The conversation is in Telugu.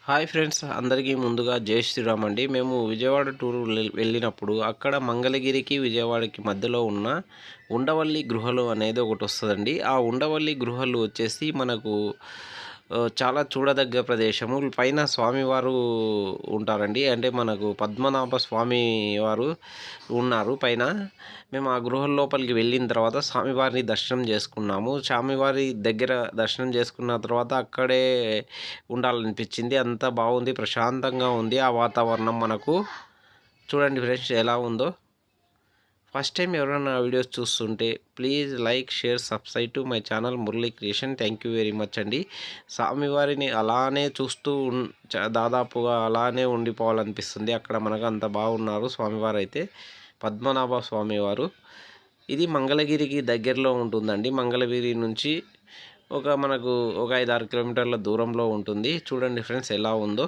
హాయ్ ఫ్రెండ్స్, అందరికీ ముందుగా జై శ్రీరామ్ అండి. మేము విజయవాడ టూర్ వెళ్ళినప్పుడు అక్కడ మంగళగిరికి విజయవాడకి మధ్యలో ఉన్న ఉండవల్లి గృహలు అనేది ఒకటి వస్తుందండి. ఆ ఉండవల్లి గృహలు వచ్చేసి మనకు చాలా చూడదగ్గ ప్రదేశము. పైన స్వామివారు ఉంటారండి. అంటే మనకు పద్మనాభ స్వామి వారు ఉన్నారు పైన. మేము ఆ గృహల లోపలికి వెళ్ళిన తర్వాత స్వామివారిని దర్శనం చేసుకున్నాము. స్వామివారి దగ్గర దర్శనం చేసుకున్న తర్వాత అక్కడే ఉండాలనిపించింది. అంతా బాగుంది, ప్రశాంతంగా ఉంది ఆ వాతావరణం. మనకు చూడండి ఫ్రెండ్స్ ఎలా ఉందో. ఫస్ట్ టైం ఎవరైనా వీడియోస్ చూస్తుంటే please like, share, subscribe to my channel Murali creation. Thank you very much అండి. స్వామివారిని అలానే చూస్తూ దాదాపుగా అలానే ఉండిపోవాలనిపిస్తుంది. అక్కడ మనకు అంత బాగున్నారు స్వామివారు అయితే, పద్మనాభ స్వామివారు. ఇది మంగళగిరికి దగ్గరలో ఉంటుందండి. మంగళగిరి నుంచి మనకు ఒక 5-6 కిలోమీటర్ల దూరంలో ఉంటుంది. చూడండి ఫ్రెండ్స్ ఎలా ఉందో.